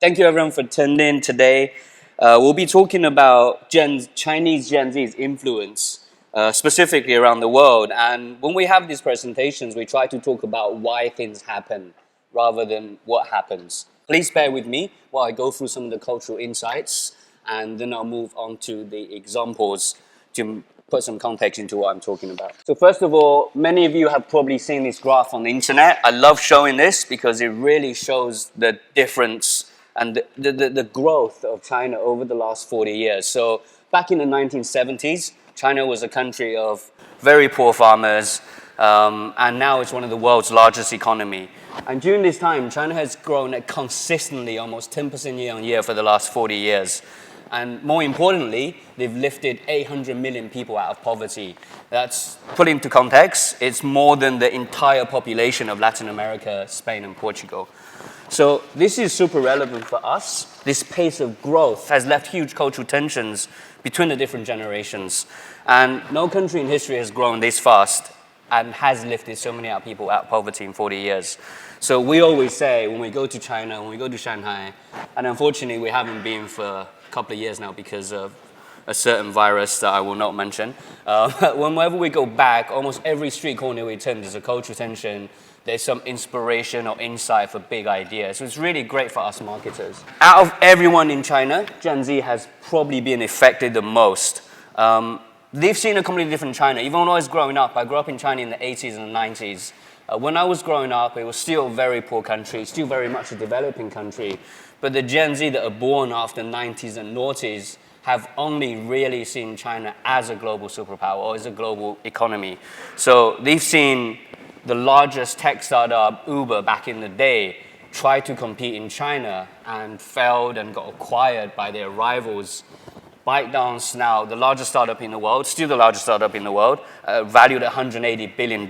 Thank you everyone for tuning in today. We'll be talking about Chinese Gen Z's influence, specifically around the world. And when we have these presentations, we try to talk about why things happen rather than what happens. Please bear with me while I go through some of the cultural insights, and then I'll move on to the examples to put some context into what I'm talking about. So first of all, many of you have probably seen this graph on the internet. I love showing this because it really shows the difference and the growth of China over the last 40 years. So back in the 1970s, China was a country of very poor farmers, and now it's one of the world's largest economy. And during this time, China has grown at consistently almost 10% year on year for the last 40 years. And more importantly, they've lifted 800 million people out of poverty. That's, put into context, it's more than the entire population of Latin America, Spain, and Portugal. So this is super relevant for us. This pace of growth has left huge cultural tensions between the different generations. And no country in history has grown this fast and has lifted so many people out of poverty in 40 years. So we always say when we go to China, when we go to Shanghai, and unfortunately we haven't been for a couple of years now because of a certain virus that I will not mention. Whenever we go back, almost every street corner we turn, there's a cultural tension. There's some inspiration or insight for big ideas. So it's really great for us marketers. Out of everyone in China, Gen Z has probably been affected the most. They've seen a completely different China. Even when I was growing up, I grew up in China in the 80s and 90s. When I was growing up, it was still a very poor country, still very much a developing country. But the Gen Z that are born after the 90s and noughties have only really seen China as a global superpower or as a global economy. So they've seen the largest tech startup, Uber, back in the day, try to compete in China and failed and got acquired by their rivals. ByteDance, now the largest startup in the world, still the largest startup in the world, valued at $180 billion,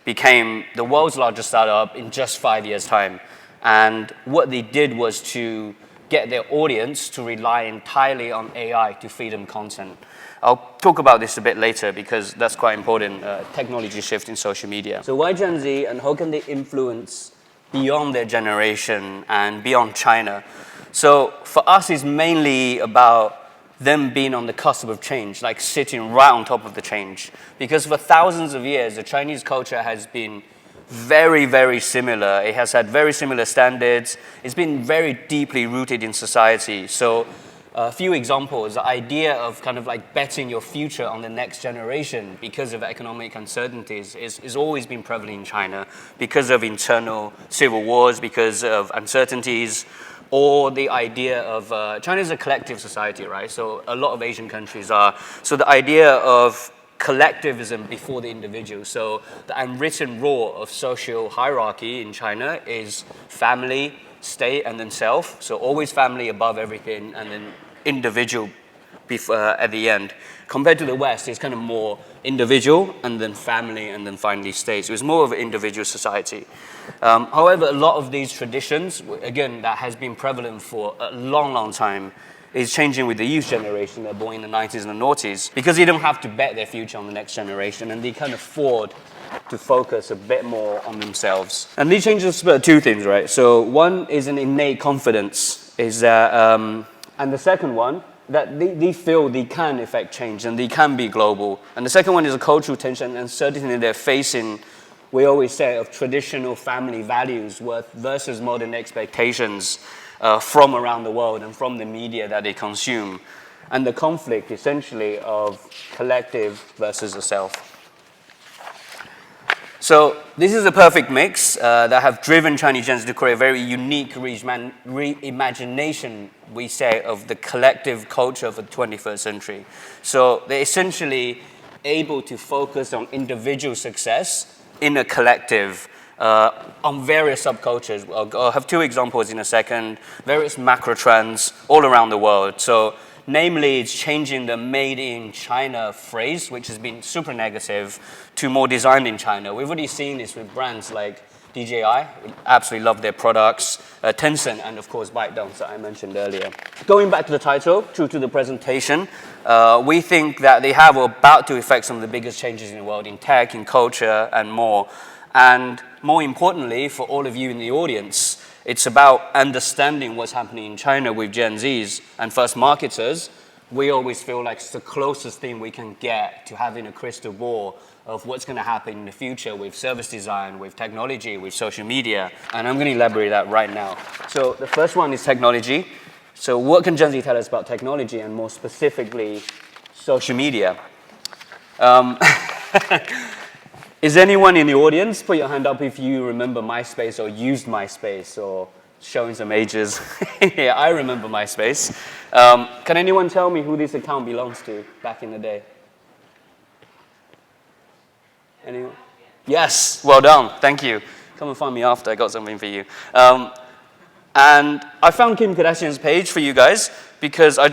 became the world's largest startup in just 5 years' time. And what they did was to get their audience to rely entirely on AI to feed them content. I'll talk about this a bit later because that's quite important, technology shift in social media. So why Gen Z and how can they influence beyond their generation and beyond China? So for us, it's mainly about them being on the cusp of change, like sitting right on top of the change. Because for thousands of years, the Chinese culture has been very, very similar. It has had very similar standards. It's been very deeply rooted in society. So a few examples, the idea of kind of like betting your future on the next generation because of economic uncertainties is always been prevalent in China because of internal civil wars, because of uncertainties, or the idea of, China is a collective society, right? So a lot of Asian countries are. So the idea of collectivism before the individual. So the unwritten law of social hierarchy in China is family, state, and then self. So always family above everything, and then individual at the end. Compared to the West, it's kind of more individual, and then family, and then finally state. So it's more of an individual society. However, a lot of these traditions, again, that has been prevalent for a long, long time, is changing with the youth generation that are born in the 90s and the noughties, because they don't have to bet their future on the next generation, and they can afford to focus a bit more on themselves. And these changes spur two things, right? So one is an innate confidence, is that, and the second one, that they feel they can affect change and they can be global. And the second one is a cultural tension and uncertainty they're facing, we always say, of traditional family values versus modern expectations from around the world and from the media that they consume. And the conflict, essentially, of collective versus the self. So this is a perfect mix that have driven Chinese Gen Z to create a very unique reimagination, we say, of the collective culture of the 21st century. So they're essentially able to focus on individual success in a collective on various subcultures. I'll have two examples in a second, various macro trends all around the world. So namely, it's changing the made in China phrase, which has been super negative, to more designed in China. We've already seen this with brands like DJI. We absolutely love their products. Tencent, and of course ByteDance that I mentioned earlier. Going back to the title, true to the presentation, we think that they have or about to effect some of the biggest changes in the world in tech, in culture, and more. And more importantly, for all of you in the audience, It's about understanding what's happening in China with Gen Zs. And for us marketers, we always feel like it's the closest thing we can get to having a crystal ball of what's going to happen in the future with service design, with technology, with social media. And I'm going to elaborate that right now. So the first one is technology. So what can Gen Z tell us about technology and more specifically social media? Is anyone in the audience? Put your hand up if you remember MySpace or used MySpace or showing some ages. Yeah, I remember MySpace. Can anyone tell me who this account belongs to back in the day? Anyone? Yes, well done, thank you. Come and find me after, I got something for you. And I found Kim Kardashian's page for you guys because I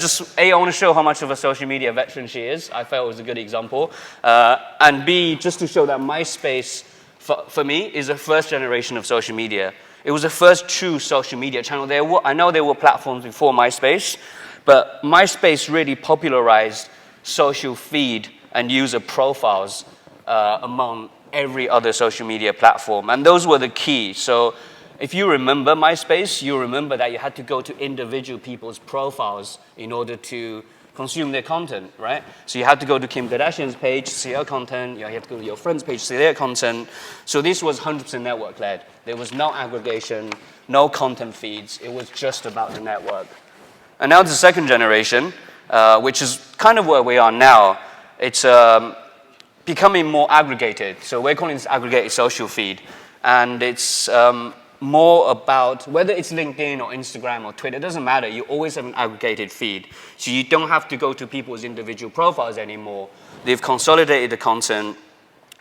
want to show how much of a social media veteran she is. I felt it was a good example. And B, just to show that MySpace, for me, is the first generation of social media. It was the first true social media channel. I know there were platforms before MySpace, but MySpace really popularized social feed and user profiles among every other social media platform. And those were the key. So if you remember MySpace, you remember that you had to go to individual people's profiles in order to consume their content, right? So you had to go to Kim Kardashian's page to see her content. You had to go to your friend's page to see their content. So this was 100% network-led. There was no aggregation, no content feeds. It was just about the network. And now the second generation, which is kind of where we are now. It's becoming more aggregated. So we're calling this aggregated social feed. And it's more about, whether it's LinkedIn or Instagram or Twitter, it doesn't matter. You always have an aggregated feed. So you don't have to go to people's individual profiles anymore. They've consolidated the content,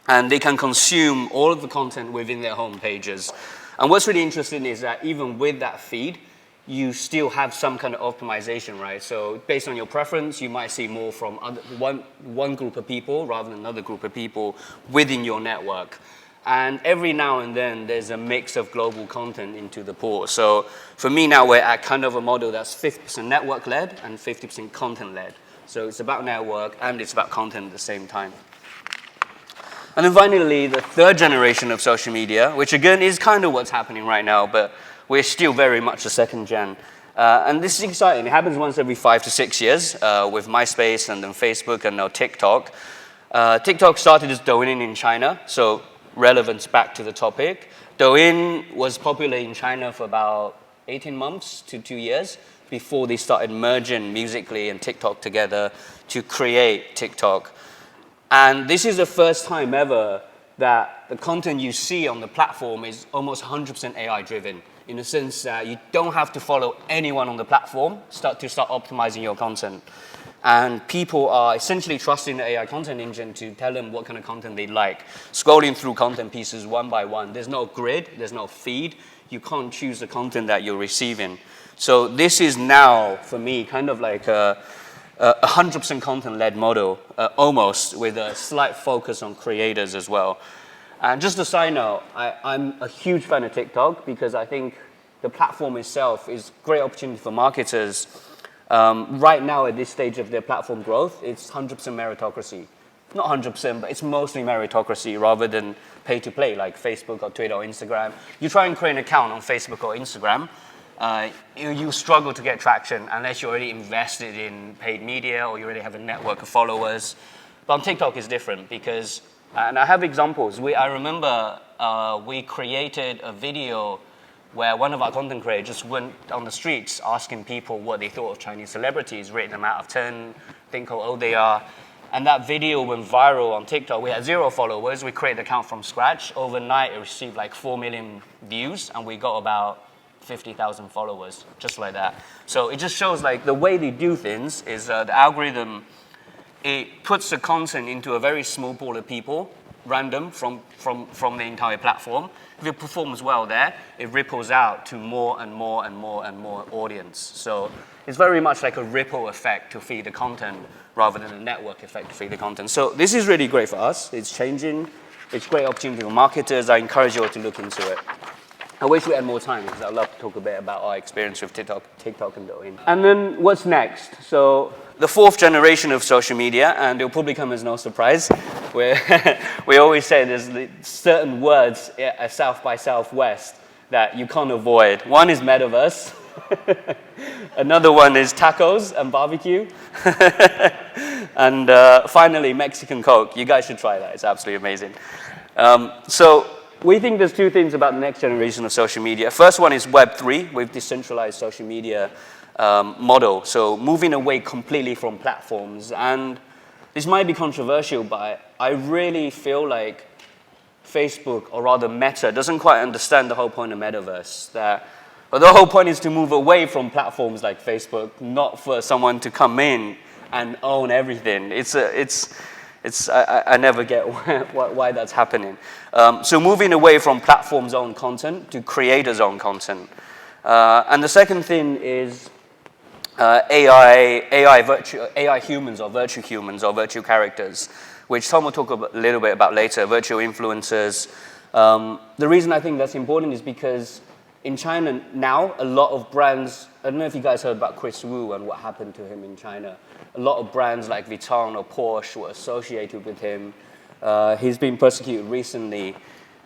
and they can consume all of the content within their home pages. And what's really interesting is that even with that feed, you still have some kind of optimization, right? So based on your preference, you might see more from one group of people rather than another group of people within your network. And every now and then, there's a mix of global content into the pool. So for me now, we're at kind of a model that's 50% network-led and 50% content-led. So it's about network and it's about content at the same time. And then finally, the third generation of social media, which again is kind of what's happening right now, but we're still very much the second gen. And this is exciting. It happens once every 5 to 6 years with MySpace and then Facebook and now TikTok. TikTok started as Douyin in China, so relevance back to the topic. Douyin was popular in China for about 18 months to 2 years before they started merging Musical.ly and TikTok together to create TikTok. And this is the first time ever that the content you see on the platform is almost 100% AI driven, in the sense that you don't have to follow anyone on the platform to start optimizing your content. And people are essentially trusting the AI content engine to tell them what kind of content they like. Scrolling through content pieces one by one. There's no grid, there's no feed. You can't choose the content that you're receiving. So this is now, for me, kind of like a 100% content-led model, almost, with a slight focus on creators as well. And just a side note, I'm a huge fan of TikTok because I think the platform itself is a great opportunity for marketers. Right now, at this stage of their platform growth, it's 100% meritocracy. Not 100%, but it's mostly meritocracy rather than pay-to-play like Facebook or Twitter or Instagram. You try and create an account on Facebook or Instagram, you struggle to get traction unless you're already invested in paid media or you already have a network of followers. But on TikTok, it's different because, and I have examples. I remember we created a video where one of our content creators just went on the streets asking people what they thought of Chinese celebrities, rating them out of 10, think how old they are. And that video went viral on TikTok. We had 0 followers. We created an account from scratch. Overnight, it received like 4 million views, and we got about 50,000 followers, just like that. So it just shows like the way they do things is the algorithm, it puts the content into a very small pool of people, random from the entire platform. If it performs well there, it ripples out to more and more and more and more audience. So it's very much like a ripple effect to feed the content rather than a network effect to feed the content. So this is really great for us. It's changing. It's a great opportunity for marketers. I encourage you all to look into it. I wish we had more time because I'd love to talk a bit about our experience with TikTok and Douyin. And then what's next? So the fourth generation of social media, and it'll probably come as no surprise, where we always say there's certain words at South by Southwest that you can't avoid. One is metaverse. Another one is tacos and barbecue. And finally, Mexican Coke. You guys should try that. It's absolutely amazing. So we think there's two things about the next generation of social media. First one is Web3 with decentralized social media model. So moving away completely from platforms. And this might be controversial, but I really feel like Facebook, or rather Meta, doesn't quite understand the whole point of metaverse. But the whole point is to move away from platforms like Facebook, not for someone to come in and own everything. I never get why that's happening. So moving away from platforms' own content to creators' own content. And the second thing is AI humans or virtual characters, which Tom will talk a little bit about later, virtual influencers. The reason I think that's important is because in China now, a lot of brands, I don't know if you guys heard about Chris Wu and what happened to him in China. A lot of brands like Vuitton or Porsche were associated with him. He's been persecuted recently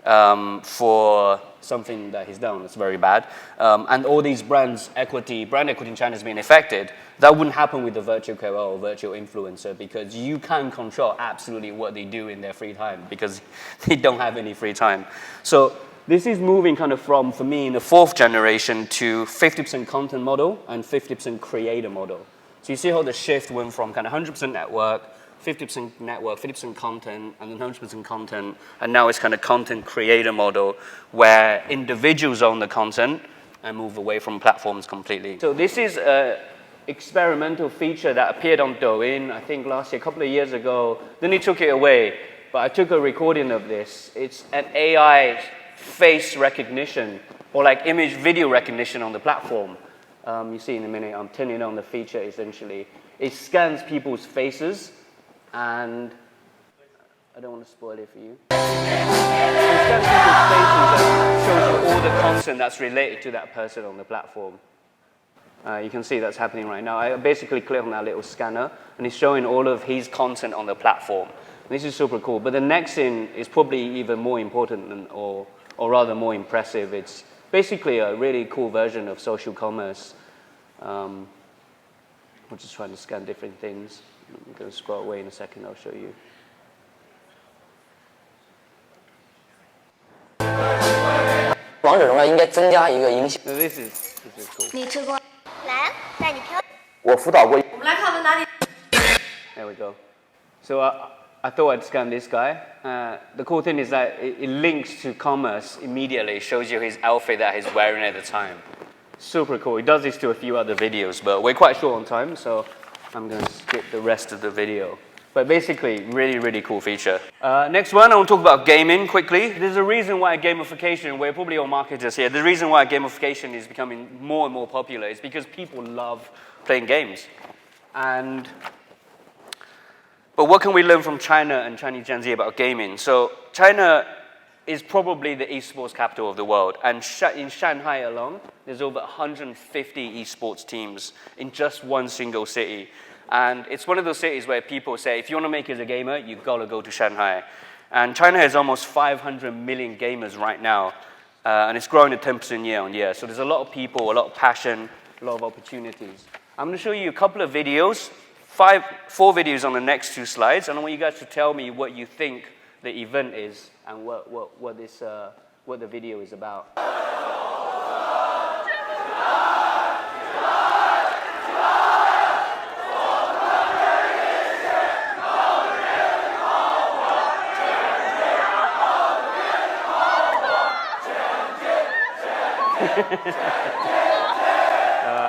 for something that he's done that's very bad. And all these brand equity in China has been affected. That wouldn't happen with the virtual KOL or virtual influencer, because you can control absolutely what they do in their free time because they don't have any free time. So this is moving kind of from, for me, in the fourth generation to 50% content model and 50% creator model. So you see how the shift went from kind of 100% network, 50% content, and then 100% content, and now it's kind of content creator model where individuals own the content and move away from platforms completely. So this is an experimental feature that appeared on Douyin, I think last year, a couple of years ago. Then they took it away, but I took a recording of this. It's an AI face recognition, or like image video recognition on the platform. You see in a minute, I'm turning on the feature essentially. It scans people's faces, and I don't want to spoil it for you. It scans people's faces and shows you all the content that's related to that person on the platform. You can see that's happening right now. I basically click on that little scanner, and it's showing all of his content on the platform. This is super cool. But the next thing is probably even more important or rather more impressive. It's basically a really cool version of social commerce. We're just trying to scan different things. I'm going to scroll away in a second, I'll show you. This is cool. There we go. So I thought I'd scan this guy. The cool thing is that it links to commerce immediately, shows you his outfit that he's wearing at the time. Super cool. He does this to a few other videos, but we're quite short on time, so I'm going to skip the rest of the video. But basically, really, really cool feature. Next one, I want to talk about gaming quickly. There's a reason why gamification, we're probably all marketers here, the reason why gamification is becoming more and more popular is because people love playing games. But what can we learn from China and Chinese Gen Z about gaming? So China is probably the esports capital of the world. And in Shanghai alone, there's over 150 esports teams in just one single city. And it's one of those cities where people say, if you want to make it as a gamer, you've got to go to Shanghai. And China has almost 500 million gamers right now. And it's growing at 10% year on year. So there's a lot of people, a lot of passion, a lot of opportunities. I'm going to show you a couple of videos. 4 videos on the next 2 slides, and I want you guys to tell me what you think the event is and what the video is about.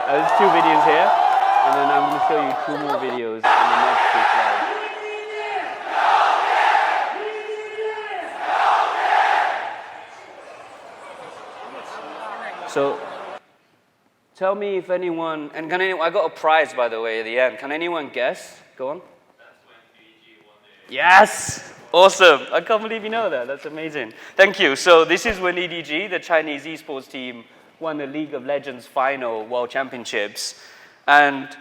There's 2 videos here. And then I'm going to show you 2 more videos in the next 2 slides. So, tell me if anyone, and can anyone, I got a prize by the way at the end. Can anyone guess? Go on. That's when EDG won the... Yes! Awesome. I can't believe you know that. That's amazing. Thank you. So this is when EDG, the Chinese esports team, won the League of Legends final World Championships. And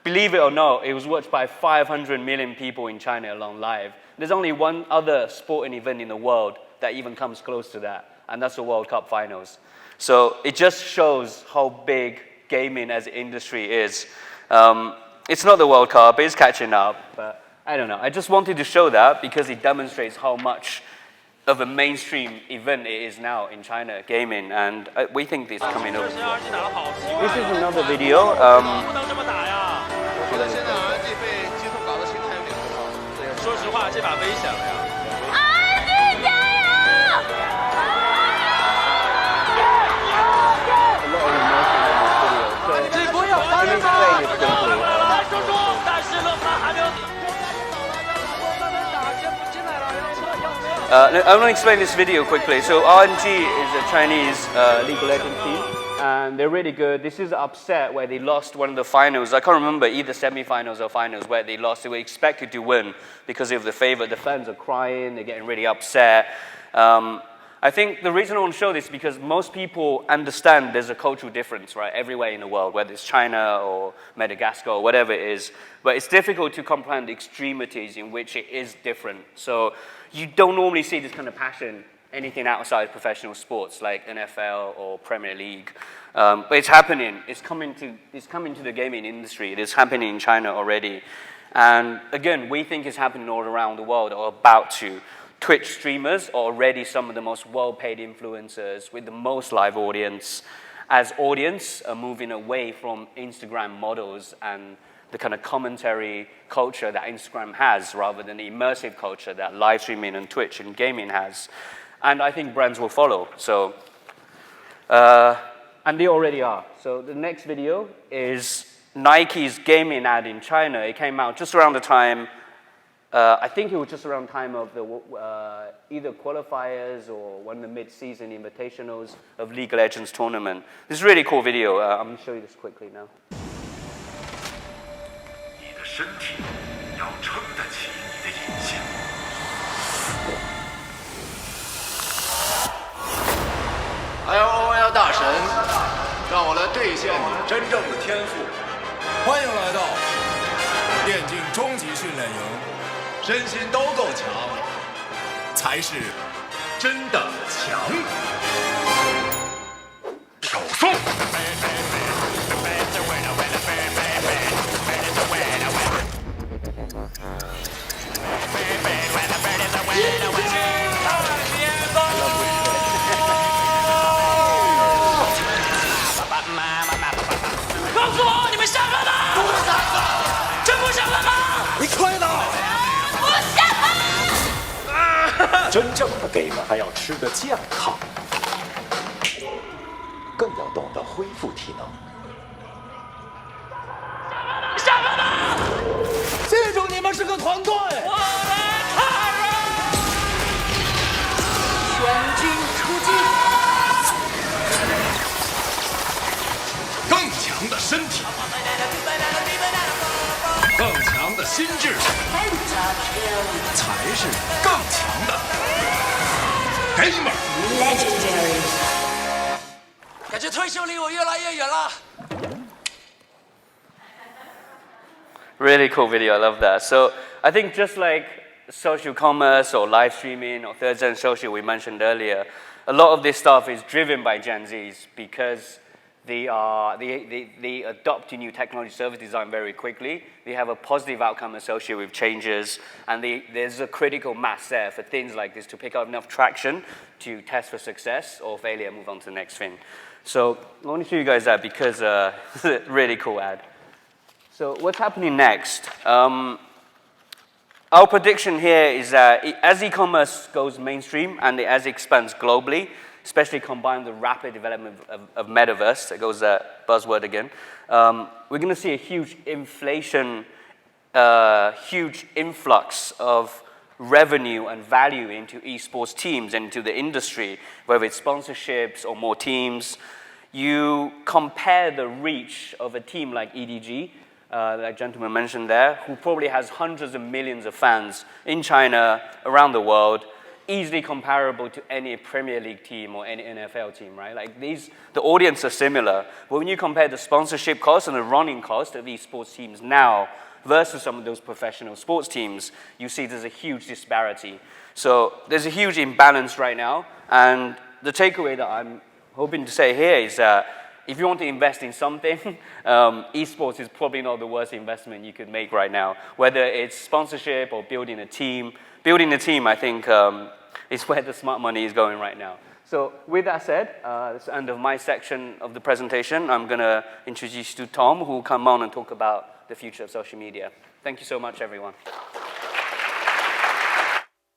believe it or not, it was watched by 500 million people in China alone live. There's only one other sporting event in the world that even comes close to that, and that's the World Cup finals. So it just shows how big gaming as an industry is. It's not the World Cup, it's catching up, but I don't know. I just wanted to show that because it demonstrates how much of a mainstream event it is now in China, gaming, and we think it's coming up. This is another video. I want to explain this video quickly. So RNG is a Chinese League of Legends team, and they're really good. This is an upset where they lost one of the finals. I can't remember either semi-finals or finals where they lost. They were expected to win because of the favor. The fans are crying. They're getting really upset. I think the reason I want to show this is because most people understand there's a cultural difference, right, everywhere in the world, whether it's China or Madagascar or whatever it is. But it's difficult to comprehend the extremities in which it is different. So you don't normally see this kind of passion anything outside professional sports like NFL or Premier League. But it's happening. It's coming to the gaming industry. It is happening in China already. And again, we think it's happening all around the world or about to. Twitch streamers are already some of the most well-paid influencers with the most live audience. As audience are moving away from Instagram models and the kind of commentary culture that Instagram has rather than the immersive culture that live streaming and Twitch and gaming has. And I think brands will follow. So, and they already are. So the next video is Nike's gaming ad in China. It came out just around the time I think it was just around time of the either qualifiers or one of the mid-season invitationals of League of Legends tournament. This is a really cool video. I'm going to show you this quickly now. 你的身体要撑得起你的影像。LOL 大神，让我来兑现你真正的天赋。欢迎来到电竞终极训练营。 身心都够强，才是真的强。手速。告诉我，你们上了吗？不上了，真不上了吗？你快点！ 真正的 game 还要吃得健康，更要懂得恢复体能。上了吗？记住，你们是个团队。我们看人，全军出击。更强的身体，更强的心智，才是更强的 gamer。感觉退休离我越来越远了。 Really cool video, I love that. So I think just like social commerce or live streaming or third-gen social we mentioned earlier, a lot of this stuff is driven by Gen Zs because they adopt to new technology service design very quickly. They have a positive outcome associated with changes, and there's a critical mass there for things like this to pick up enough traction to test for success or failure and move on to the next thing. So I want to show you guys that because it's a really cool ad. So what's happening next? Our prediction here is that as e-commerce goes mainstream and as it expands globally, especially combined with the rapid development of metaverse, that goes that buzzword again, we're going to see a huge inflation, huge influx of revenue and value into esports teams and into the industry, whether it's sponsorships or more teams. You compare the reach of a team like EDG, that gentleman mentioned there, who probably has hundreds of millions of fans in China, around the world, easily comparable to any Premier League team or any NFL team, right? Like the audience are similar. But when you compare the sponsorship cost and the running cost of these sports teams now versus some of those professional sports teams, you see there's a huge disparity. So there's a huge imbalance right now, and the takeaway that I'm hoping to say here is that if you want to invest in something, esports is probably not the worst investment you could make right now. Whether it's sponsorship or building a team. Building a team, I think, is where the smart money is going right now. So with that said, that's the end of my section of the presentation. I'm going to introduce you to Tom, who will come on and talk about the future of social media. Thank you so much, everyone.